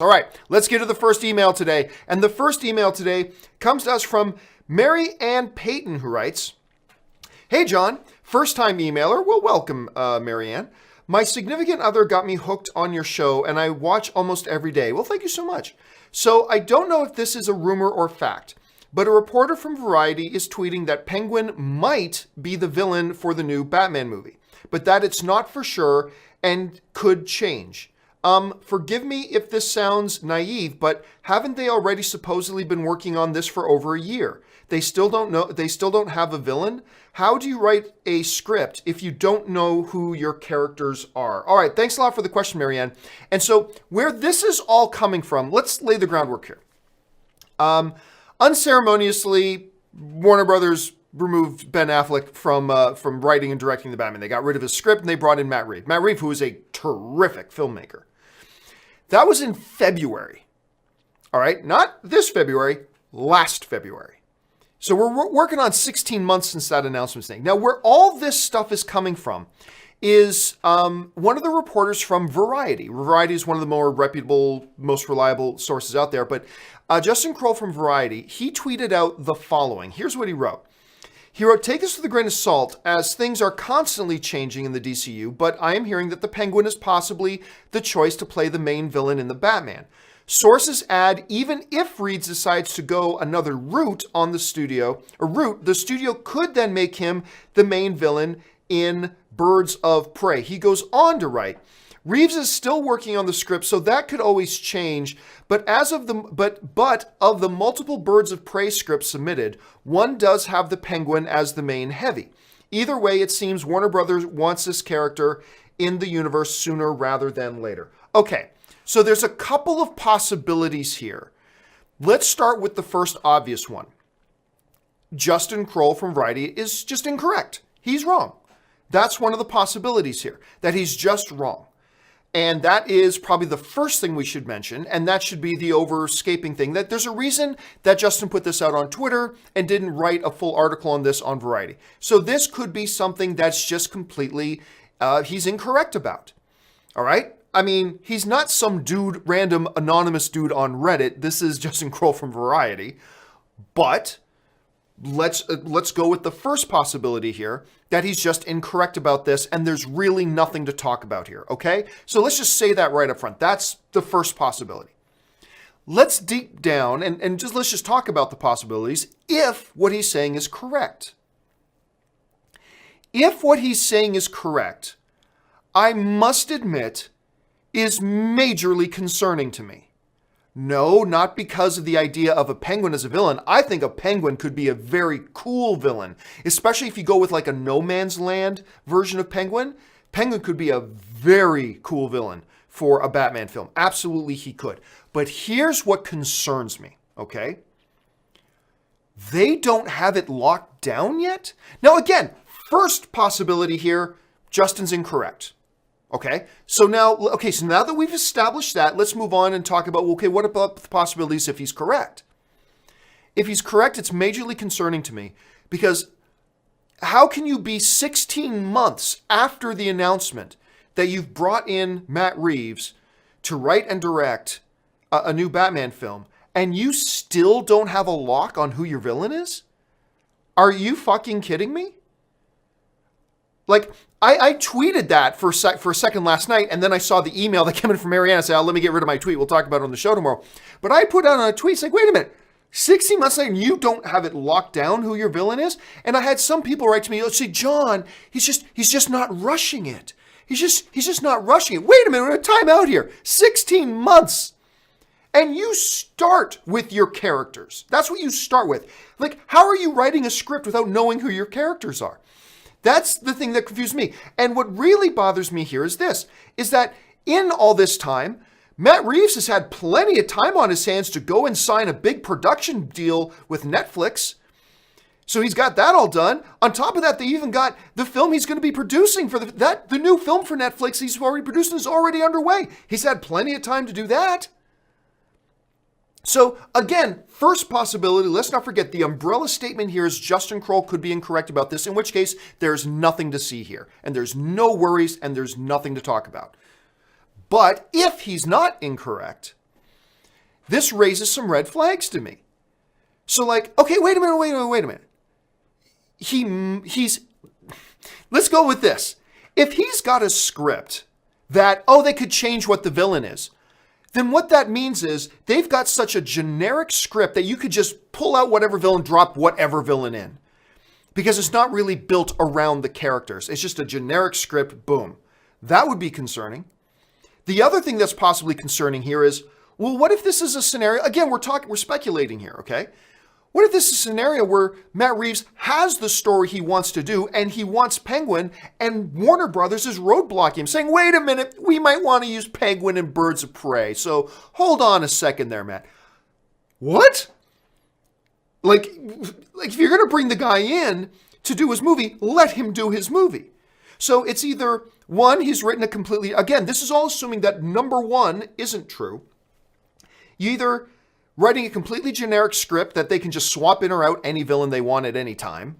All right, let's get to the first email today. And the first email today comes to us from Mary Ann Payton, who writes, "Hey, John, first-time emailer." Well, welcome, Mary Ann. "My significant other got me hooked on your show, and I watch almost every day." Well, thank you so much. "So I don't know if this is a rumor or fact, but a reporter from Variety is tweeting that Penguin might be the villain for the new Batman movie, but that it's not for sure and could change. Forgive me if this sounds naive, but haven't they already supposedly been working on this for over a year? They still don't have a villain? How do you write a script if you don't know who your characters are?" All right, thanks a lot for the question, Marianne. And so where this is all coming from, let's lay the groundwork here. Unceremoniously, Warner Brothers removed Ben Affleck from writing and directing the Batman. They got rid of his script and they brought in Matt Reeves. Matt Reeves, who is a terrific filmmaker. That was in February. All right, not this February, last February. So we're working on 16 months since that announcement thing. Now, where all this stuff is coming from is one of the reporters from Variety. Variety is one of the more reputable, most reliable sources out there. But Justin Kroll from Variety, he tweeted out the following. Here's what he wrote. He wrote, "Take this with a grain of salt, as things are constantly changing in the DCU, but I am hearing that the Penguin is possibly the choice to play the main villain in the Batman. Sources add, even if Reeves decides to go another route the studio could then make him the main villain in Birds of Prey." He goes on to write, "Reeves is still working on the script, so that could always change. But of the multiple Birds of Prey scripts submitted, one does have the Penguin as the main heavy. Either way, it seems Warner Brothers wants this character in the universe sooner rather than later." Okay, so there's a couple of possibilities here. Let's start with the first obvious one. Justin Kroll from Variety is just incorrect. He's wrong. That's one of the possibilities here, that he's just wrong. And that is probably the first thing we should mention, and that should be the overscaping thing. That there's a reason that Justin put this out on Twitter and didn't write a full article on this on Variety. So this could be something that's just completely, he's incorrect about. All right? I mean, he's not some dude, random anonymous dude on Reddit. This is Justin Kroll from Variety. But let's go with the first possibility here, that he's just incorrect about this and there's really nothing to talk about here, okay? So let's just say that right up front. That's the first possibility. Let's deep down and let's just talk about the possibilities if what he's saying is correct. If what he's saying is correct, I must admit, is majorly concerning to me. No, not because of the idea of a Penguin as a villain. I think a Penguin could be a very cool villain, especially if you go with like a No Man's Land version of Penguin. Penguin could be a very cool villain for a Batman film. Absolutely, he could. But here's what concerns me, okay? They don't have it locked down yet. Now, again, first possibility here, Justin's incorrect. Okay, so now that we've established that, let's move on and talk about, okay, what about the possibilities if he's correct? If he's correct, it's majorly concerning to me, because how can you be 16 months after the announcement that you've brought in Matt Reeves to write and direct a new Batman film, and you still don't have a lock on who your villain is? Are you fucking kidding me? Like, I tweeted that for a second last night, and then I saw the email that came in from Marianne. I said, let me get rid of my tweet. We'll talk about it on the show tomorrow. But I put out on a tweet saying, wait a minute, 16 months later, and you don't have it locked down who your villain is? And I had some people write to me, say, John, he's just not rushing it. He's just not rushing it. Wait a minute, we're at time out here. 16 months. And you start with your characters. That's what you start with. Like, how are you writing a script without knowing who your characters are? That's the thing that confused me. And what really bothers me here is that in all this time, Matt Reeves has had plenty of time on his hands to go and sign a big production deal with Netflix. So he's got that all done. On top of that, they even got the film he's going to be producing for the new film for Netflix he's already producing is already underway. He's had plenty of time to do that. So again, first possibility, let's not forget the umbrella statement here is Justin Kroll could be incorrect about this, in which case there's nothing to see here and there's no worries and there's nothing to talk about. But if he's not incorrect, this raises some red flags to me. So like, okay, wait a minute. He's, let's go with this. If he's got a script that, they could change what the villain is, then what that means is they've got such a generic script that you could just pull out whatever villain, drop whatever villain in. Because it's not really built around the characters. It's just a generic script, boom. That would be concerning. The other thing that's possibly concerning here is, well, what if this is a scenario, again, we're speculating here, okay? What if this is a scenario where Matt Reeves has the story he wants to do and he wants Penguin and Warner Brothers is roadblocking him, saying, wait a minute, we might want to use Penguin and Birds of Prey. So hold on a second there, Matt. What? Like if you're going to bring the guy in to do his movie, let him do his movie. So it's either, one, he's written a completely, again, this is all assuming that number one isn't true. You either writing a completely generic script that they can just swap in or out any villain they want at any time.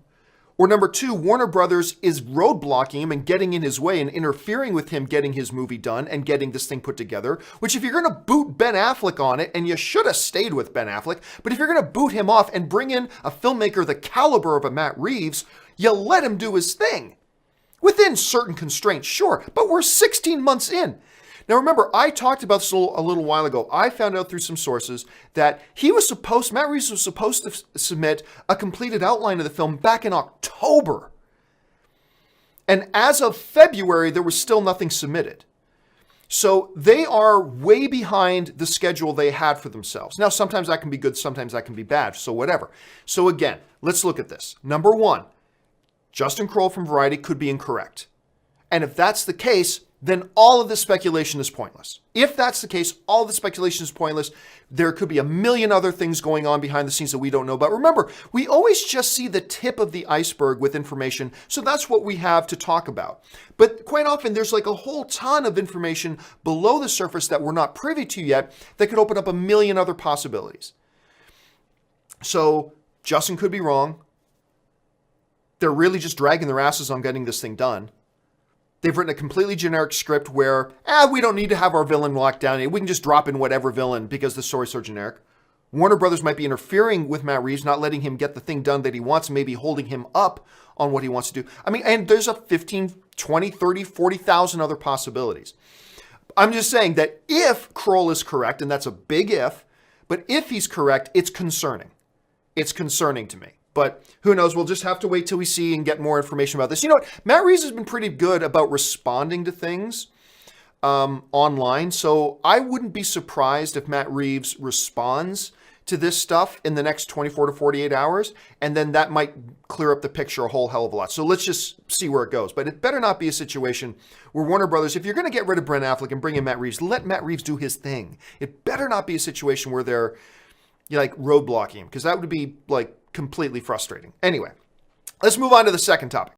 Or number two, Warner Brothers is roadblocking him and getting in his way and interfering with him getting his movie done and getting this thing put together, which if you're going to boot Ben Affleck on it, and you should have stayed with Ben Affleck, but if you're going to boot him off and bring in a filmmaker the caliber of a Matt Reeves, you let him do his thing. Within certain constraints, sure, but we're 16 months in. Now remember, I talked about this a little while ago. I found out through some sources that Matt Reeves was supposed to submit a completed outline of the film back in October. And as of February, there was still nothing submitted. So they are way behind the schedule they had for themselves. Now, sometimes that can be good, sometimes that can be bad, so whatever. So again, let's look at this. Number one, Justin Kroll from Variety could be incorrect. And if that's the case, then all of this speculation is pointless. If that's the case, all of the speculation is pointless. There could be a million other things going on behind the scenes that we don't know about. Remember, we always just see the tip of the iceberg with information, so that's what we have to talk about. But quite often, there's like a whole ton of information below the surface that we're not privy to yet that could open up a million other possibilities. So Justin could be wrong. They're really just dragging their asses on getting this thing done. They've written a completely generic script where, we don't need to have our villain locked down. We can just drop in whatever villain because the story's so generic. Warner Brothers might be interfering with Matt Reeves, not letting him get the thing done that he wants, maybe holding him up on what he wants to do. I mean, and there's a 15, 20, 30, 40,000 other possibilities. I'm just saying that if Kroll is correct, and that's a big if, but if he's correct, it's concerning. It's concerning to me. But who knows? We'll just have to wait till we see and get more information about this. You know what? Matt Reeves has been pretty good about responding to things online. So I wouldn't be surprised if Matt Reeves responds to this stuff in the next 24 to 48 hours. And then that might clear up the picture a whole hell of a lot. So let's just see where it goes. But it better not be a situation where Warner Brothers, if you're going to get rid of Ben Affleck and bring in Matt Reeves, let Matt Reeves do his thing. It better not be a situation where they're roadblocking him, because that would be completely frustrating. Anyway, let's move on to the second topic.